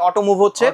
Auto move হচ্ছে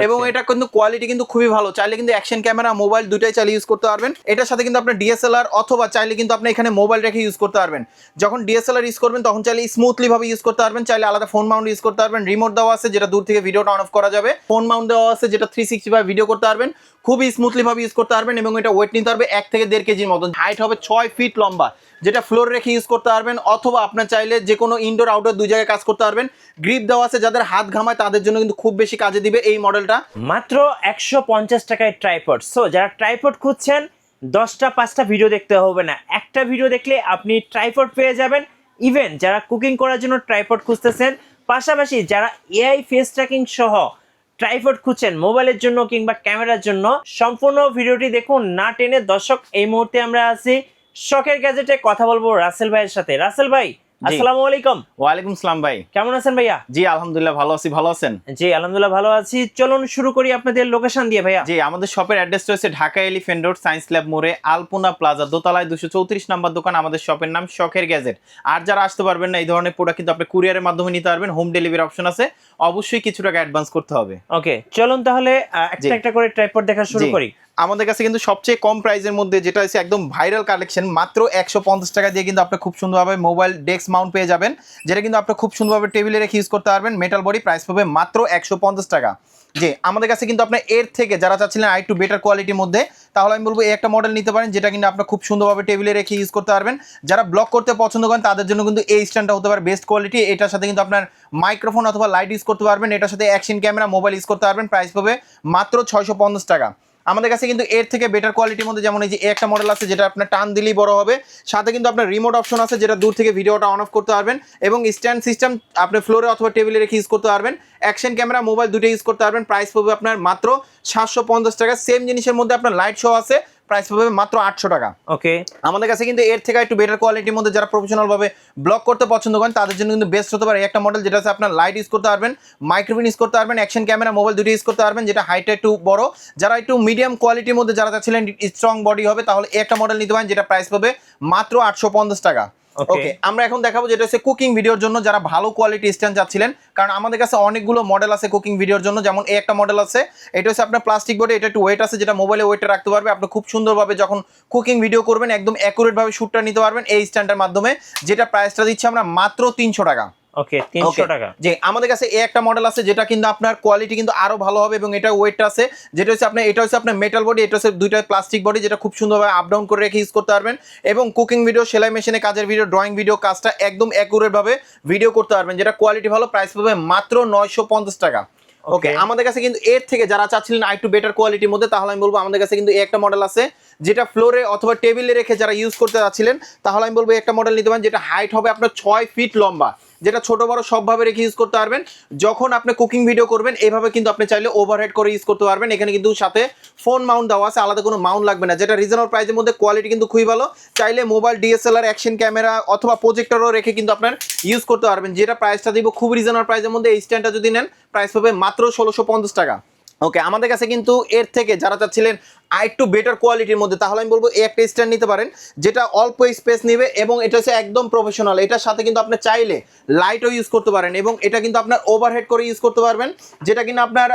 এবং এটা কিন্তু কোয়ালিটি কিন্তু খুবই ভালো। চাইলে কিন্তু অ্যাকশন ক্যামেরা মোবাইল দুটাই চাইলে ইউজ করতে পারবেন। এটার সাথে কিন্তু আপনার ডিএসএলআর অথবা চাইলে কিন্তু আপনি এখানে মোবাইল রেখে ইউজ করতে পারবেন। যখন ডিএসএলআর ইউজ করবেন তখন চাইলে স্মুথলি ভাবে ইউজ করতে পারবেন, চাইলে আলাদা ফোন মাউন্ট ইউজ করতে পারবেন। রিমোট দেওয়া আছে যেটা দূর থেকে ভিডিওটা অন অফ করা যাবে, ফোন মাউন্ট দেওয়া আছে যেটা 360 ভিডিও করতে পারবেন, খুবই স্মুথলি ভাবে ইউজ করতে পারবেন। এবং এটা ওয়েট নিতে পারবে 1 থেকে 1.5 কেজির মতন, হাইট হবে 6 ফিট লম্বা, যেটা ফ্লোর রেখে ইউজ করতে পারবেন অথবা আপনার চাইলে যে কোনো ইনডোর আউটডোর দুই জায়গায় কাজ করতে পারবেন। গ্রিপ দেওয়া আছে, যাদের হাত ঘামায় তাদের জন্য কিন্তু খুব বেশি কাজে দিবে এই মডেলটা। মাত্র 150 টাকায় ট্রাইপড। সো যারা ট্রাইপড খুঁজছেন 10টা 5টা ভিডিও দেখতে হবে না, একটা ভিডিও দেখলে আপনি ট্রাইপড পেয়ে যাবেন। ইভেন যারা কুকিং করার জন্য ট্রাইপড খুঁজতেছেন, পাশাপাশি যারা এআই ফেস ট্র্যাকিং সহ ট্রাইপড খুঁজছেন মোবাইলের জন্য কিংবা ক্যামেরার জন্য, সম্পূর্ণ ভিডিওটি দেখুন না টেনে। দর্শক, এই মুহূর্তে আমরা আছি শখের গ্যাজেটে, কথা বলবো রাসেল ভাইয়ের সাথে। রাসেল ভাই, আসসালামু আলাইকুম। ওয়ালাইকুম আসসালাম ভাই, কেমন আছেন ভাইয়া? জি আলহামদুলিল্লাহ ভালো আছি, ভালো আছেন? জি আলহামদুলিল্লাহ ভালো আছি। চলুন শুরু করি আপনাদের লোকেশন দিয়ে ভাইয়া। জি, আমাদের শপের অ্যাড্রেস রয়েছে Dhaka elephant road, science lab মোড়ে, আলপনা প্লাজা দোতলায় 234 নম্বর দোকান। আমাদের শপের নাম শখের গ্যাজেট। আর যারা আসতে পারবেন না এই ধরনের প্রোডাক্ট কিন্তু আপনি কুরিয়ারের মাধ্যমে নিতে পারবেন, হোম ডেলিভারি অপশন আছে, অবশ্যই কিছু টাকা অ্যাডভান্স করতে হবে। ওকে, চলুন তাহলে একটা একটা করে ট্রাইপড দেখা শুরু করি। আমাদের কাছে কিন্তু সবচেয়ে কম প্রাইসের মধ্যে যেটা হচ্ছে একদম ভাইরাল কালেকশন, মাত্র 150 টাকা দিয়ে কিন্তু আপনি খুব সুন্দরভাবে মোবাইল ডেস্ক মাউন্ট পেয়ে যাবেন, যেটা কিন্তু আপনি খুব সুন্দরভাবে টেবিলে রেখে ইউজ করতে পারবেন। মেটাল বডি, প্রাইস পাবে মাত্র 150 টাকা। জি, আমাদের কাছে কিন্তু আপনার এর থেকে যারা চাচ্ছিলেন আরেকটু বেটার কোয়ালিটির মধ্যে, তাহলে আমি বলবো এই একটা মডেল নিতে পারেন, যেটা কিন্তু আপনার খুব সুন্দরভাবে টেবিলে রেখে ইউজ করতে পারবেন। যারা ব্লগ করতে পছন্দ করেন তাদের জন্য কিন্তু এই স্ট্যান্ডটা হতে পারে বেস্ট কোয়ালিটি। এটার সাথে কিন্তু আপনার মাইক্রোফোন অথবা লাইট ইউজ করতে পারবেন, এটার সাথে অ্যাকশন ক্যামেরা মোবাইল ইউজ করতে পারবেন। প্রাইস পাবে মাত্র 650 টাকা। আমাদের কাছে কিন্তু এর থেকে বেটার কোয়ালিটির মধ্যে যেমন এই যে একটা মডেল আছে যেটা আপনার টান দিলেই বড় হবে, সাথে কিন্তু আপনার রিমোট অপশন আছে যেটা দূর থেকে ভিডিওটা অন অফ করতে পারবেন, এবং স্ট্যান্ড সিস্টেম আপনি ফ্লোরে অথবা টেবিলে রেখে ইউজ করতে পারবেন। অ্যাকশন ক্যামেরা মোবাইল দুটো ইউজ করতে পারবেন। প্রাইস পাবে আপনার মাত্র 750 টাকা। সেম জিনিসের মধ্যে আপনার লাইট শো আছে, প্রাইস পাবে মাত্র 800 টাকা। ওকে, আমাদের কাছে কিন্তু এর থেকে একটু বেটার কোয়ালিটির মধ্যে যারা প্রফেশনাল ভাবে ব্লগ করতে পছন্দ করেন তাদের জন্য কিন্তু বেস্ট হতে পারে একটা মডেল, যেটা আছে আপনার লাইট ইউজ করতে পারবেন, মাইক্রোফোন ইউজ করতে পারবেন, অ্যাকশন ক্যামেরা মোবাইল দুটো ইউজ করতে পারবেন, যেটা হাইটটা একটু বড়। যারা একটু মিডিয়াম কোয়ালিটির মধ্যে যারা চাচ্ছিলেন স্ট্রং বডি হবে, তাহলে একটা মডেল নিতে পারেন, যেটা প্রাইস পাবে মাত্র 850 টাকা। ওকে, আমরা এখন দেখাবো যেটা হচ্ছে কুকিং ভিডিওর জন্য যারা ভালো কোয়ালিটি স্ট্যান্ড চাচ্ছিলেন, কারণ আমাদের কাছে অনেকগুলো মডেল আছে কুকিং ভিডিওর জন্য। যেমন এই একটা মডেল আছে, এটা হচ্ছে আপনার প্লাস্টিক বডি, এটা একটু ওয়েট আছে, যেটা মোবাইলে ওয়েটে রাখতে পারবে। আপনি খুব সুন্দরভাবে যখন কুকিং ভিডিও করবেন একদম অ্যাকুরেট ভাবে শুটটা নিতে পারবেন এই স্ট্যান্ডের মাধ্যমে, যেটা প্রাইসটা দিচ্ছি আমরা মাত্র 300 টাকা। ওকে, 300 টাকা। যে আমাদের কাছে এই একটা মডেল আছে যেটা কিন্তু আপনার কোয়ালিটি কিন্তু আরো ভালো হবে, এবং এটা ওয়েটটা আছে, যেটা হচ্ছে আপনার এটা হচ্ছে আপনার মেটাল বডি, এটা হচ্ছে দুইটা প্লাস্টিক বডি, যেটা খুব সুন্দরভাবে আপ ডাউন করে রেখে ইউজ করতে পারবেন, এবং কুকিং ভিডিও, সেলাই মেশিনে কাজের ভিডিও, ড্রয়িং ভিডিও কাজটা একদম অ্যাকুরেট ভাবে ভিডিও করতে পারবেন, যেটা কোয়ালিটি ভালো। প্রাইস পাবে মাত্র 950 টাকা। ওকে, আমাদের কাছে কিন্তু এর থেকে যারা চাচ্ছিলেন আরেকটু বেটার কোয়ালিটির মধ্যে, তাহলে আমি বলবো আমাদের কাছে কিন্তু এই একটা মডেল আছে যেটা ফ্লোরে অথবা টেবিলে রেখে যারা ইউজ করতে যাচ্ছিলেন, তাহলে আমি বলবো একটা মডেল নিতে পারেন, যেটা হাইট হবে আপনার 6 ফিট লম্বা, যেটা ছোট বড় সবভাবে রেখে ইউজ করতে পারবেন। যখন আপনি কুকিং ভিডিও করবেন এইভাবে কিন্তু আপনি চাইলে ওভারহেড করে ইউজ করতে পারবেন। এখানে কিন্তু সাথে ফোন মাউন্ট দেওয়া আছে, আলাদা কোনো মাউন্ট লাগবে না, যেটা রিজনেবল প্রাইসের মধ্যে কোয়ালিটি কিন্তু খুবই ভালো। চাইলে মোবাইল ডিএসএলআর, অ্যাকশন ক্যামেরা অথবা প্রজেক্টরও রেখে কিন্তু আপনার ইউজ করতে পারবেন, যেটা প্রাইসটা দিব খুব রিজনেবল প্রাইসের মধ্যে। এই স্ট্যান্ডটা যদি নেন প্রাইস পাবে মাত্র 1650 টাকা। ওকে, আমাদের কাছে কিন্তু এর থেকে যারা চাচ্ছিলেন আরেকটু বেটার কোয়ালিটির মধ্যে, তাহলে আমি বলবো এই একটা স্ট্যান্ড নিতে পারেন, যেটা অল্প স্পেস নেবে এবং এটা হচ্ছে একদম প্রফেশনাল। এটার সাথে কিন্তু আপনি চাইলে লাইটও ইউজ করতে পারেন, এবং এটা কিন্তু আপনার ওভারহেড করে ইউজ করতে পারবেন, যেটা কিন্তু আপনার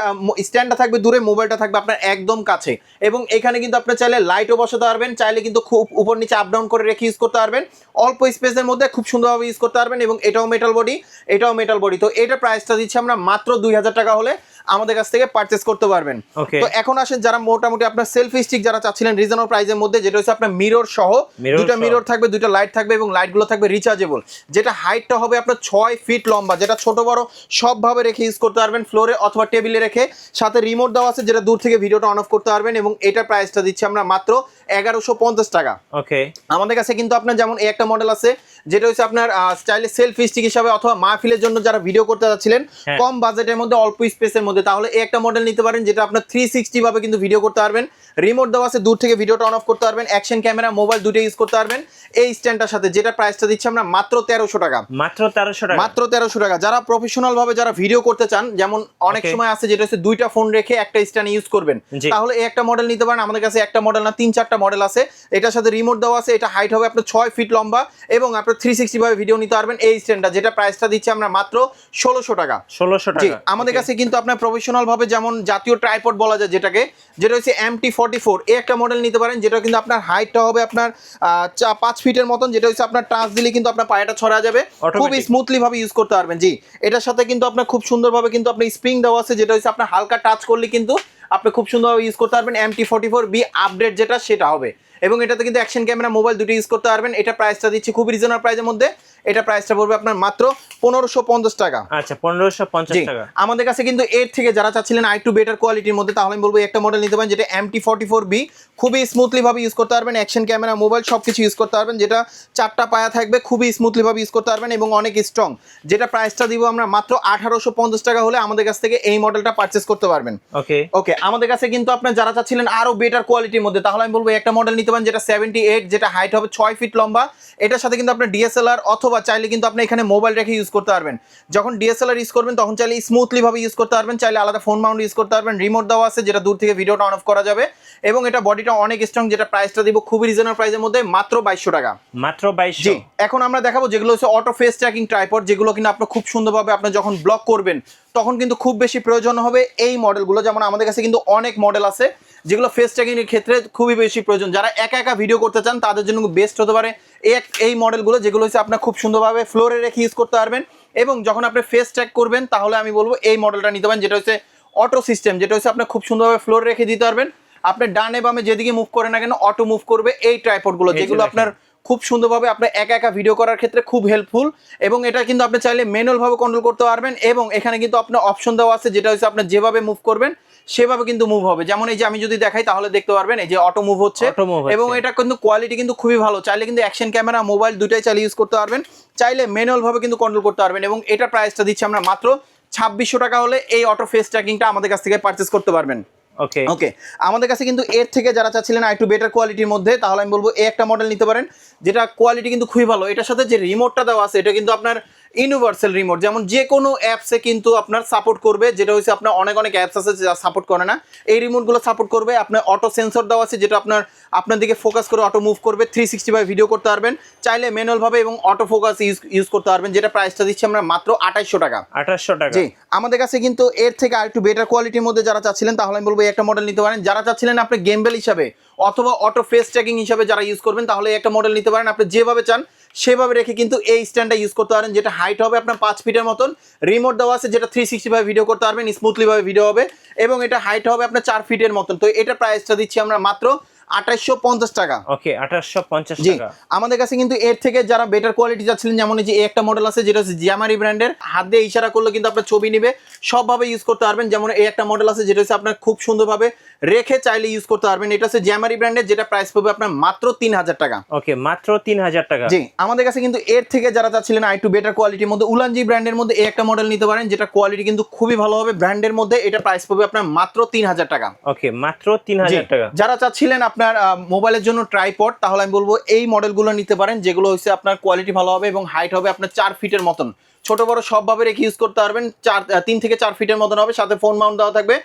স্ট্যান্ডটা থাকবে দূরে, মোবাইলটা থাকবে আপনার একদম কাছে, এবং এখানে কিন্তু আপনি চাইলে লাইটও বসাতে পারবেন, চাইলে কিন্তু খুব উপর নিচে আপ ডাউন করে রেখে ইউজ করতে পারবেন, অল্প স্পেসের মধ্যে খুব সুন্দরভাবে ইউজ করতে পারবেন। এবং এটাও মেটাল বডি, এটাও মেটাল বডি। তো এটা প্রাইসটা দিচ্ছি আমরা মাত্র 2000 টাকা হলে আমাদের কাছ থেকে পারচেজ করতে পারবেন। তো এখন আসেন যারা মোটামুটি আপনার সেলফি স্টিক যারা চাচ্ছিলেন রিজনেবল প্রাইসের মধ্যে, যেটা হচ্ছে আপনার মিরর সহ, দুটো মিরর থাকবে, দুটো লাইট থাকবে, এবং লাইটগুলো থাকবে রিচার্জেবল, যেটা হাইটটা হবে আপনার 6 ফিট লম্বা, যেটা ছোট বড় সবভাবে রেখে ইউজ করতে পারবেন, ফ্লোরে অথবা টেবিলে রেখে। সাথে রিমোট দেওয়া আছে, যেটা দূর থেকে ভিডিওটা অন অফ করতে পারবেন, এবং এটা প্রাইসটা দিচ্ছি আমরা মাত্র 1150 টাকা। ওকে, আমাদের কাছে কিন্তু আপনার যেমন এই একটা মডেল আছে, যেটা হচ্ছে আপনার স্টাইলে সেলফি স্টিক হিসাবে অথবা মাহফিলের জন্য যারা ভিডিও করতে যাচ্ছিলেন কম বাজেটের মধ্যে অল্প স্পেসের মধ্যে, তাহলে এই একটা মডেল নিতে পারেন, যেটা আপনার 360 ভাবে কিন্তু ভিডিও করতে পারবেন। রিমোট দেওয়া আছে, দূর থেকে ভিডিওটা অন অফ করতে পারবেন, অ্যাকশন ক্যামেরা মোবাইল দুটো ইউজ করতে পারবেন এই স্ট্যান্ডটার সাথে, যেটা প্রাইসটা দিচ্ছি আমরা মাত্র 1300 টাকা। মাত্র 1300 টাকা। মাত্র 1300 টাকা। যারা প্রফেশনাল ভাবে যারা ভিডিও করতে চান, যেমন অনেক সময় আছে যেটা হচ্ছে দুইটা ফোন রেখে একটা স্ট্যান্ড ইউজ করবেন, তাহলে এই একটা মডেল নিতে পারেন। আমাদের কাছে একটা মডেল না 3-4টা মডেল আছে, এটার সাথে রিমোট দেওয়া আছে, এটা হাইট হবে আপনার 6 ফিট লম্বা, এবং আপনার আপনার 360 ভাবে ভিডিও নিতে পারবেন এই স্ট্যান্ডটা, যেটা প্রাইসটা দিচ্ছি আমরা মাত্র 1600 টাকা। 1600 জি, টাকা। আমাদের কাছে কিন্তু আপনার প্রফেশনাল ভাবে যেমন জাতীয় ট্রাইপড বলা যায় যেটাকে, যেটা হচ্ছে MT44 এই একটা মডেল নিতে পারেন, যেটা কিন্তু আপনার হাইটটা হবে আপনার 5 ফিটের মতন, যেটা হচ্ছে আপনার টাচ দিলে কিন্তু আপনার পায়েটা ছড়া যাবে, খুব স্মুথলি ভাবে ইউজ করতে পারবেন। জি, এটার সাথে কিন্তু আপনার খুব সুন্দরভাবে কিন্তু আপনার স্প্রিং দেওয়া আছে, যেটা হচ্ছে আপনার হালকা টাচ করলে কিন্তু আপনি খুব সুন্দরভাবে ইউজ করতে পারবেন। MT44B আপডেট যেটা সেটা হবে, এবং এটাতে কিন্তু অ্যাকশন ক্যামেরা মোবাইল দুটো ইউজ করতে পারবেন। এটা প্রাইসটা দিচ্ছি খুব রিজনেবল প্রাইসের মধ্যে, এটা প্রাইসটা পড়বে আপনার মাত্র 1550 টাকা। আচ্ছা, 1550 টাকা। আমাদের কাছে কিন্তু এর থেকে যারা চাচ্ছিলেন আরেকটু বেটার কোয়ালিটির মধ্যে, তাহলে আমি বলবো একটা মডেল নিতে পারেন, যেটা MT44B, খুবই স্মুথলি ভাবে ইউজ করতে পারবেন, অ্যাকশন ক্যামেরা মোবাইল সবকিছু ইউজ করতে পারবেন, যেটা 4টা পায়া থাকবে, খুবই স্মুথলি ভাবে ইউজ করতে পারবেন এবং অনেক স্ট্রং, যেটা প্রাইসটা দিব আমরা মাত্র 1850 টাকা হলে আমাদের কাছ থেকে এই মডেলটা পারচেজ করতে পারবেন। ওকে ওকে, আমাদের কাছে কিন্তু আপনার যারা চাচ্ছিলেন আরো বেটার কোয়ালিটির মধ্যে, তাহলে আমি বলবো একটা মডেল নিতে পারেন, যেটা 78, যেটা হাইট হবে 6 ফিট লম্বা। এটার সাথে কিন্তু আপনার ডিএসএলআর অথবা চাইলে কিন্তু আপনি এখানে মোবাইল রেখে ইউজ করতে পারবেন। যখন ডিএসএলআর ইউজ করবেন তখন চাইলে স্মুথলি ভাবে ইউজ করতে পারবেন, চাইলে আলাদা ফোন মাউন্ট ইউজ করতে পারবেন, রিমোট দেওয়া আছে যেটা দূর থেকে ভিডিওটা অন অফ করা যাবে, এবং এটা বডিটা অনেক স্ট্রং, যেটা প্রাইসটা দিব খুবই রিজনেবল প্রাইসের মধ্যে মাত্র 2200 টাকা। মাত্র 2200। জি, এখন আমরা দেখাবো যেগুলো হচ্ছে অটো ফেস ট্র্যাকিং ট্রাইপড, যেগুলো কিন্তু আপনি খুব সুন্দরভাবে আপনি যখন ব্লগ করবেন তখন কিন্তু খুব বেশি প্রয়োজন হবে এই মডেলগুলো। যেমন আমাদের কাছে কিন্তু অনেক মডেল আছে যেগুলো ফেস ট্র্যাকিং এর ক্ষেত্রে খুবই বেশি প্রয়োজন, যারা একা একা ভিডিও করতে চান তাদের জন্য বেস্ট হতে পারে এই মডেলগুলো, যেগুলো হচ্ছে আপনার খুব সুন্দরভাবে ফ্লোরে রেখে ইউজ করতে পারবেন, এবং যখন আপনি ফেস ট্র্যাক করবেন তাহলে আমি বলবো এই মডেলটা নিতে পারেন, যেটা হচ্ছে অটো সিস্টেম, যেটা হচ্ছে আপনি খুব সুন্দরভাবে ফ্লোরে রেখে দিতে পারবেন, আপনি ডানে বামে যেদিকে মুভ করে না কেন অটো মুভ করবে এই ট্রাইপডগুলো, যেগুলো আপনার খুব সুন্দরভাবে আপনার একা একা ভিডিও করার ক্ষেত্রে খুব হেল্পফুল, এবং এটা কিন্তু আপনি চাইলে ম্যানুয়াল ভাবে কন্ট্রোল করতে পারবেন, এবং এখানে কিন্তু আপনার অপশন দেওয়া আছে, যেটা হচ্ছে আপনি যেভাবে মুভ করবেন সেভাবে কিন্তু মুভ হবে। যেমন এই যে আমি যদি দেখাই তাহলে দেখতে পারবেন এই যে অটো মুভ হচ্ছে, এবং এটা কিন্তু কোয়ালিটি কিন্তু খুবই ভালো, চাইলে কিন্তু অ্যাকশন ক্যামেরা মোবাইল দুটাই চাইলে ইউজ করতে পারবেন, চাইলে ম্যানুয়াল ভাবে কিন্তু কন্ট্রোল করতে পারবেন, এবং এটা প্রাইসটা দিচ্ছি আমরা মাত্র 2600 টাকা হলে এই অটো ফেস ট্র্যাকিংটা আমাদের কাছ থেকে পারচেজ করতে পারবেন। ওকে ওকে, আমাদের কাছে কিন্তু এর থেকে যারা চাচ্ছিলেন একটু বেটার কোয়ালিটির মধ্যে, তাহলে আমি বলবো এই একটা মডেল নিতে পারেন, যেটা কোয়ালিটি কিন্তু খুবই ভালো। এটার সাথে যে রিমোটটা দেওয়া আছে এটা কিন্তু আপনার ইউনিভার্সাল রিমোট, যেমন যে কোনো অ্যাপসে কিন্তু আপনার সাপোর্ট করবে, যেটা হচ্ছে আপনার অনেক অ্যাপস আছে যা সাপোর্ট করে না, এই রিমোটগুলো সাপোর্ট করবে। আপনার অটো সেন্সর দেওয়া আছে, যেটা আপনার দিকে ফোকাস করে অটো মুভ করবে, 360 ভাবে ভিডিও করতে পারবেন, চাইলে ম্যানুয়াল ভাবে এবং অটো ফোকাস ইউজ করতে পারবেন, যেটা প্রাইসটা দিচ্ছি আমরা মাত্র 2800 টাকা। 2800 টাকা। জি, আমাদের কাছে কিন্তু এর থেকে আরেকটু বেটার কোয়ালিটির মধ্যে যারা চাচ্ছিলেন, তাহলে আমি বলবো একটা মডেল নিতে পারেন। যারা চাচ্ছিলেন আপনি গেমবেল হিসাবে অথবা অটো ফেস ট্র্যাকিং হিসাবে যারা ইউজ করবেন, তাহলে একটা মডেল নিতে পারেন, আপনি যেভাবে চান সেভাবে রেখে কিন্তু এই স্ট্যান্ডটা ইউজ করতে পারেন, যেটা হাইট হবে আপনার 5 ফিটের মতন, রিমোট দেওয়া আছে, যেটা 360 ভাবে ভিডিও করতে পারবেন, স্মুথলি ভাবে ভিডিও হবে, এবং এটা হাইট হবে আপনার 4 ফিটের মতন। তো এটা প্রাইসটা দিচ্ছি আমরা মাত্র 2850 টাকা। ওকে, 2850 টাকা। আমাদের কাছে কিন্তু এর থেকে যারা বেটার কোয়ালিটি চাচ্ছিলেন, যেমন এই যে একটা মডেল আছে যেটা হচ্ছে জিয়ামারি ব্র্যান্ডের, হাত দিয়ে ইশারা করলে কিন্তু আপনার ছবি নেবে, সবভাবে ইউজ করতে পারবেন। যেমন এই একটা মডেল আছে যেটা হচ্ছে আপনার খুব সুন্দরভাবে রেখে চাইলে ইউজ করতে পারবেন, এটা হচ্ছে জিয়ামারি ব্র্যান্ডের, যেটা প্রাইস পাবে আপনার মাত্র 3000 টাকা। ওকে, মাত্র 3000 টাকা। জি, আমাদের কাছে কিন্তু এর থেকে যারা চাচ্ছিলেন আরেকটু বেটার কোয়ালিটির মধ্যে উলানজি ব্র্যান্ডের মধ্যে এই একটা মডেল নিতে পারেন, যেটা কোয়ালিটি কিন্তু খুবই ভালো হবে ব্র্যান্ডের মধ্যে, এটা প্রাইস পাবে আপনার মাত্র 3000 টাকা। ওকে, মাত্র 3000 টাকা। যারা চাচ্ছিলেন আপনার মোবাইলের জন্য ট্রাইপড, তাহলে আমি বলবো এই মডেলগুলো নিতে পারেন, যেগুলো হচ্ছে আপনার কোয়ালিটি ভালো হবে এবং হাইট হবে আপনার 4 ফিটের মতন, ছোট বড় সবভাবে রেখে ইউজ করতে পারবেন, 3 থেকে 4 ফিটের মতন হবে, সাথে ফোন মাউন্ট দেওয়া থাকবে,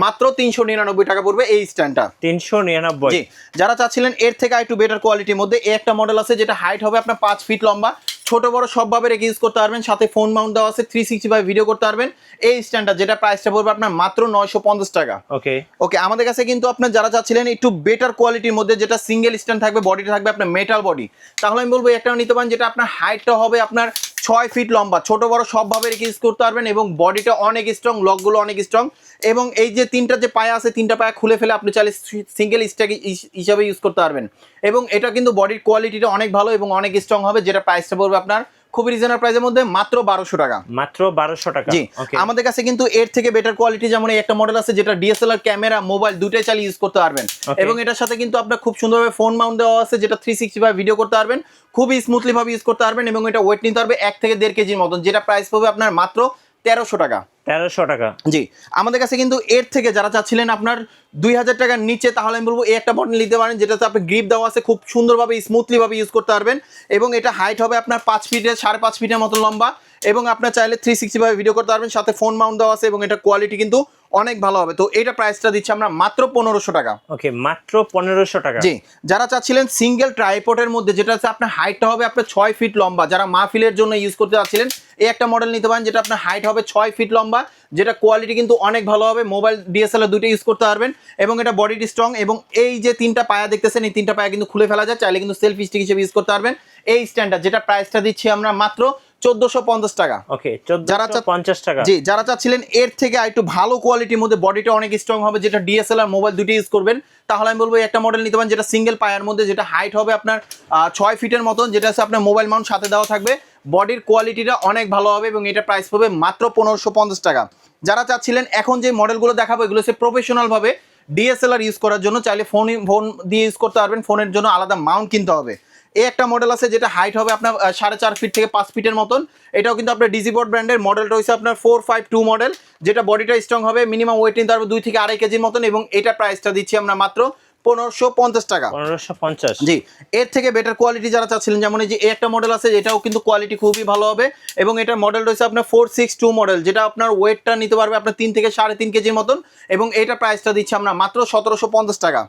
মাত্র 399 টাকা পড়বে এই স্ট্যান্ডটা। 399। জি, যারা চাচ্ছিলেন এর থেকে একটু বেটার কোয়ালিটির মধ্যে এই একটা মডেল আছে, যেটা হাইট হবে আপনার 5 ফিট লম্বা, ছোট বড় সবভাবে রেখে ইউজ করতে পারবেন, সাথে ফোন মাউন্ট দেওয়া আছে, 360 ভাবে ভিডিও করতে পারবেন এই স্ট্যান্ডটা, যেটা প্রাইসটা পড়বে আপনার মাত্র 950 টাকা। ওকে ওকে, আমাদের কাছে কিন্তু আপনার যারা চাচ্ছিলেন একটু বেটার কোয়ালিটির মধ্যে, যেটা সিঙ্গেল স্ট্যান্ড থাকবে, বডিটা থাকবে আপনার মেটাল বডি, তাহলে আমি বলবো একটা নিতে পারেন, যেটা আপনার হাইটটা হবে আপনার 6 ফিট লম্বা, ছোট বড় সবভাবে রেখে ইউজ করতে পারবেন, এবং বডিটা অনেক স্ট্রং, লকগুলো অনেক স্ট্রং, এবং এই যে তিনটা যে পায়া আছে, তিনটা পায়া খুলে ফেলে আপনি চাইলে সিঙ্গেল স্ট্যাক হিসাবে ইউজ করতে পারবেন, এবং এটা কিন্তু বডির কোয়ালিটিটা অনেক ভালো এবং অনেক স্ট্রং হবে, যেটা প্রাইসটা পড়বে আপনার খুবই রিজনেবল প্রাইসের মধ্যে মাত্র 1200 টাকা। মাত্র 1200 টাকা। জি, আমাদের কাছে কিন্তু এর থেকে বেটার কোয়ালিটি যেমন এই একটা মডেল আছে, যেটা ডিএসএলআর ক্যামেরা মোবাইল দুটাই চালিয়ে ইউজ করতে পারবেন, এবং এটার সাথে কিন্তু আপনার খুব সুন্দরভাবে ফোন মাউন্ট দেওয়া আছে, যেটা 360 ভাবে ভিডিও করতে পারবেন, খুবই স্মুথলি ভাবে ইউজ করতে পারবেন, এবং এটা ওয়েট নিতে পারবে 1 থেকে 1.5 কেজির মতন, যেটা প্রাইস পাবে আপনার মাত্র 1300 টাকা। 1300 টাকা। জি, আমাদের কাছে কিন্তু এর থেকে যারা চাচ্ছিলেন আপনার 2000 টাকার নিচে, তাহলে আমি বলবো এই একটা মডেল নিতে পারেন, যেটাতে আপনি গ্রিপ দেওয়া আছে, খুব সুন্দরভাবে স্মুথলি ভাবে ইউজ করতে পারবেন, এবং এটা হাইট হবে আপনার 5 ফিটের 5.5 ফিটের মতো লম্বা, এবং আপনার চাইলে 360 ভাবে ভিডিও করতে পারবেন, সাথে ফোন মাউন্ট দেওয়া আছে এবং এটা কোয়ালিটি কিন্তু অনেক ভালো হবে। তো এটা প্রাইসটা দিচ্ছি আমরা মাত্র 1500 টাকা। ওকে, মাত্র 1500 টাকা। জি, যারা চাচ্ছিলেন সিঙ্গেল ট্রাইপডের মধ্যে, যেটা হচ্ছে আপনার হাইটটা হবে আপনার 6 ফিট লম্বা, যারা মাহফিলের জন্য ইউজ করতে চাচ্ছিলেন এই একটা মডেল নিতে পারেন, যেটা আপনার হাইট হবে 6 ফিট লম্বা, যেটা কোয়ালিটি কিন্তু অনেক ভালো হবে। মোবাইল ডিএসএলআর দুটো ইউজ করতে পারবেন এবং এটা বডিটি স্ট্রং, এবং এই যে 3টা পায়া দেখতেছেন এই 3টা পায়া কিন্তু খুলে ফেলা যায়, চাইলে কিন্তু সেলফি স্টিক হিসেবে ইউজ করতে পারবেন। এই স্ট্যান্ডার্ড যেটা প্রাইসটা দিচ্ছি আমরা মাত্র 1450 টাকা। ওকে, 1450 টাকা। জি, যারা চাচ্ছিলেন এর থেকে একটু ভালো কোয়ালিটির মধ্যে, বডিটা অনেক স্ট্রং হবে, যেটা ডিএসএলআর মোবাইল দুটো ইউজ করবেন, তাহলে আমি বলবো একটা মডেল নিতে পারেন, যেটা সিঙ্গেল পায়ার মধ্যে, যেটা হাইট হবে আপনার 6 ফিটের মতন, যেটা হচ্ছে আপনার মোবাইল মাউন্ট সাথে দেওয়া থাকবে, বডির কোয়ালিটিটা অনেক ভালো হবে এবং এটা প্রাইস পাবে মাত্র 1550 টাকা। যারা চাচ্ছিলেন এখন যে মডেলগুলো দেখাবো এগুলো হচ্ছে প্রফেশনাল ভাবে ডিএসএলআর ইউজ করার জন্য, চাইলে ফোন দিয়ে ইউজ করতে পারবেন, ফোনের জন্য আলাদা মাউন্ট কিনতে হবে। এই একটা মডেল আছে যেটা হাইট হবে আপনার 4.5 ফিট থেকে 5 ফিটের মতন, এটাও কিন্তু আপনার ডিজিবোর্ড ব্র্যান্ডের, মডেলটা হচ্ছে আপনার 452 মডেল, যেটা বডিটা স্ট্রং হবে, মিনিমাম ওয়েট নিতে পারবে 2 থেকে 2.5 কেজির মতন, এবং এটা প্রাইসটা দিচ্ছি আমরা মাত্র 1550 টাকা। 1550। জি, এর থেকে বেটার কোয়ালিটি যারা চাচ্ছিলেন, যেমন এই যে একটা মডেল আছে, এটাও কিন্তু কোয়ালিটি খুবই ভালো হবে, এবং এটার মডেল রয়েছে আপনার 462 মডেল, যেটা আপনার ওয়েটটা নিতে পারবে আপনার 3 থেকে 3.5 কেজির মতন, এবং এটা প্রাইসটা দিচ্ছি আমরা মাত্র 1750 টাকা।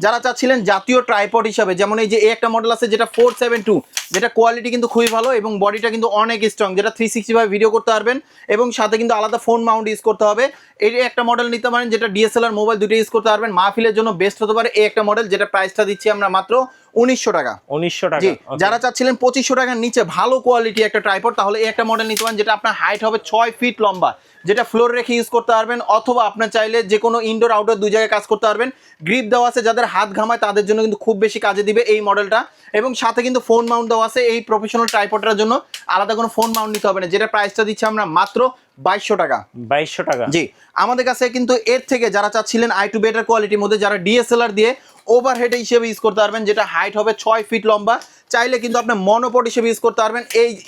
যারা চাচ্ছিলেন জাতীয় ট্রাইপড হিসাবে, যেমন এই যে একটা মডেল আছে যেটা 472, যেটা কোয়ালিটি কিন্তু খুবই ভালো এবং বডিটা কিন্তু অনেক স্ট্রং, যেটা 360 ভাবে ভিডিও করতে পারবেন এবং সাথে কিন্তু আলাদা ফোন মাউন্ট ইউজ করতে হবে। এই একটা মডেল নিতে পারেন, যেটা ডিএসএলআর মোবাইল দুটো ইউজ করতে পারবেন, মাহফিলের জন্য বেস্ট হতে পারে এই একটা মডেল, যেটা প্রাইসটা দিচ্ছি আমরা মাত্র 1900 টাকা। 1900 টাকা। জি, যারা চাচ্ছিলেন 2500 টাকার নিচে ভালো কোয়ালিটি একটা ট্রাইপড, তাহলে এই একটা মডেল নিতে পারেন, যেটা আপনার হাইট হবে 6 ফিট লম্বা, যেটা ফ্লোর রেখে ইউজ করতে পারবেন, অথবা আপনার চাইলে যে কোনো ইনডোর আউটডোর দুই জায়গায় কাজ করতে পারবেন। গ্রিপ দেওয়া আছে, যাদের হাত ঘামায় তাদের জন্য কিন্তু খুব বেশি কাজে দিবে এই মডেলটা, এবং সাথে কিন্তু ফোন মাউন্ট দেওয়া আছে। এই প্রফেশনাল ট্রাইপডটার জন্য আলাদা কোনো ফোন মাউন্ট নিতে হবে না, যেটা প্রাইসটা দিচ্ছি আমরা মাত্র 2200 টাকা। 2200 টাকা। জি, আমাদের কাছে কিন্তু এর থেকে যারা চাচ্ছিলেন আই টু বেটার কোয়ালিটির মধ্যে, যারা ডিএসএলআর দিয়ে ওভারহেড হিসেবে ইউজ করতে পারবেন, যেটা হাইট হবে 6 ফিট লম্বা, চাইলে কিন্তু আপনি মনোপড হিসেবে ইউজ করতে পারবেন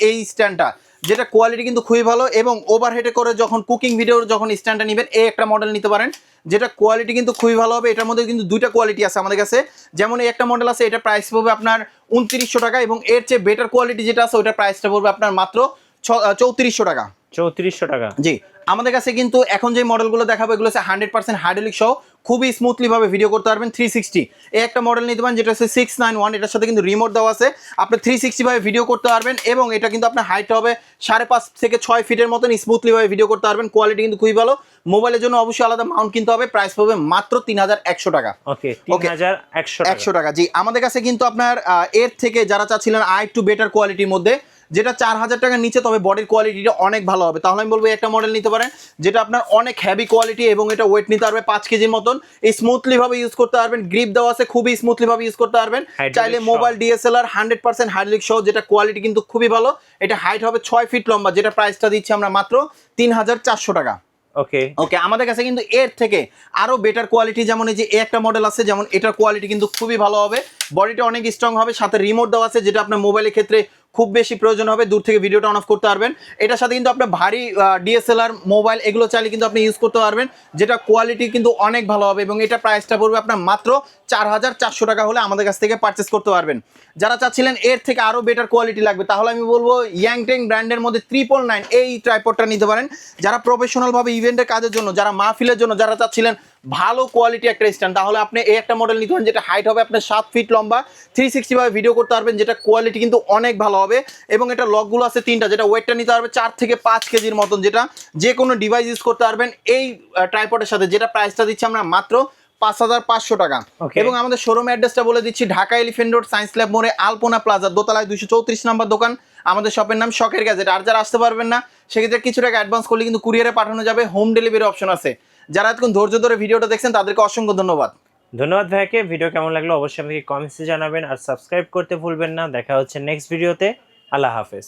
এই স্ট্যান্ডটা, যেটা কোয়ালিটি কিন্তু খুবই ভালো, এবং ওভারহেডে করে যখন কুকিং ভিডিওর যখন স্ট্যান্ডটা নেবেন এই একটা মডেল নিতে পারেন, যেটা কোয়ালিটি কিন্তু খুবই ভালো হবে। এটার মধ্যে কিন্তু দুইটা কোয়ালিটি আছে আমাদের কাছে, যেমন এই একটা মডেল আছে, এটা প্রাইস পড়বে আপনার 2900 টাকা, এবং এর চেয়ে বেটার কোয়ালিটি যেটা আছে ওটা প্রাইসটা পড়বে আপনার মাত্র 3400 টাকা। 3400 টাকা। জি, আমাদের কাছে কিন্তু এখন যে মডেলগুলো দেখাবো এগুলো হচ্ছে 100% হাইড্রোলিক সহ, খুবই স্মুথলি ভাবে ভিডিও করতে পারবেন 360। এই একটা মডেল নিতে পারেন, যেটা হচ্ছে 691, এটার সাথে কিন্তু রিমোট দেওয়া আছে, আপনি 360 ভাবে ভিডিও করতে পারবেন, এবং এটা কিন্তু আপনার হাইট হবে 5.5 থেকে 6 ফিটের মতন, স্মুথলি ভাবে ভিডিও করতে পারবেন, কোয়ালিটি কিন্তু খুবই ভালো। মোবাইলের জন্য অবশ্যই আলাদা মাউন্ট কিনতে হবে, প্রাইস পড়বে মাত্র 3100 টাকা। ওকে, 3100 টাকা। জি, আমাদের কাছে কিন্তু আপনার এর থেকে যারা চাচ্ছিলেন আই টু বেটার কোয়ালিটির মধ্যে, যেটা 4000 টাকার নিচে, তবে বডির কোয়ালিটিটা অনেক ভালো হবে, তাহলে আমি বলবো একটা মডেল নিতে পারেন, যেটা আপনার অনেক হেভি কোয়ালিটি এবং এটা ওয়েট নিতে পারবে 5 কেজির মতন, স্মুথলি ভাবে ইউজ করতে পারবেন, গ্রিপ দেওয়া আছে, খুবই স্মুথলি ভাবে ইউজ করতে পারবেন, চাইলে মোবাইল ডিএসএলআর 100% হাইড্রোলিক সহ, যেটা কোয়ালিটি কিন্তু খুবই ভালো। এটা হাইট হবে 6 ফিট লম্বা, যেটা প্রাইসটা দিচ্ছি আমরা মাত্র 3400 টাকা। ওকে, আমাদের কাছে কিন্তু এর থেকে আরো বেটার কোয়ালিটি, যেমন এই যে একটা মডেল আছে, যেমন এটার কোয়ালিটি কিন্তু খুবই ভালো হবে, বডিটা অনেক স্ট্রং হবে, সাথে রিমোট দেওয়া আছে, যেটা আপনার মোবাইলের ক্ষেত্রে খুব বেশি প্রয়োজন হবে, দূর থেকে ভিডিওটা অন অফ করতে পারবেন। এটার সাথে কিন্তু আপনার ভারী ডিএসএলআর মোবাইল এগুলো চাইলে কিন্তু আপনি ইউজ করতে পারবেন, যেটা কোয়ালিটি কিন্তু অনেক ভালো হবে, এবং এটা প্রাইসটা পড়বে আপনার মাত্র 4400 টাকা হলে আমাদের কাছ থেকে পারচেস করতে পারবেন। যারা চাচ্ছিলেন এর থেকে আরো বেটার কোয়ালিটি লাগবে, তাহলে আমি বলবো ইয়াংটেং ব্র্যান্ডের মধ্যে 999 এই ট্রাইপডটা নিতে পারেন, যারা প্রফেশনাল ভাবে ইভেন্টের কাজের জন্য, যারা মাহফিলের জন্য, যারা চাচ্ছিলেন ভালো কোয়ালিটি একটা স্ট্যান্ড, তাহলে আপনি এই একটা মডেল নিতে পারেন, যেটা হাইট হবে আপনার 7 ফিট লম্বা, 360 ভাবে ভিডিও করতে পারবেন, যেটা কোয়ালিটি কিন্তু অনেক ভালো হবে, এবং এটা লকগুলো আছে 3টা, যেটা ওয়েটটা নিতে পারবে 4 থেকে 5 কেজির মতন, যেটা যে কোনো ডিভাইস ইউজ করতে পারবেন এই ট্রাইপডের সাথে, যেটা প্রাইসটা দিচ্ছি আমরা মাত্র 5500 টাকা। এবং আমাদের শোরুম অ্যাড্রেসটা বলে দিচ্ছি, Dhaka elephant road, science lab মোড়ে, আলপনা প্লাজা দোতলায় 234 নাম্বার দোকান। আমাদের শপের নাম শখের গ্যাজেট। আর যারা আসতে পারবেন না সেক্ষেত্রে কিছু টাকা অ্যাডভান্স করলে কিন্তু কুরিয়ারে পাঠানো যাবে, হোম ডেলিভারি অপশন আছে। যারা এতক্ষণ ধৈর্য ধরে ভিডিওটা দেখছেন তাদেরকে অসংখ্য ধন্যবাদ। ধন্যবাদ ভাইকে। ভিডিও কেমন লাগলো অবশ্যই আমাকে কমেন্টসে জানাবেন, আর সাবস্ক্রাইব করতে ভুলবেন না। দেখা হচ্ছে নেক্সট ভিডিওতে। আল্লাহ হাফেজ।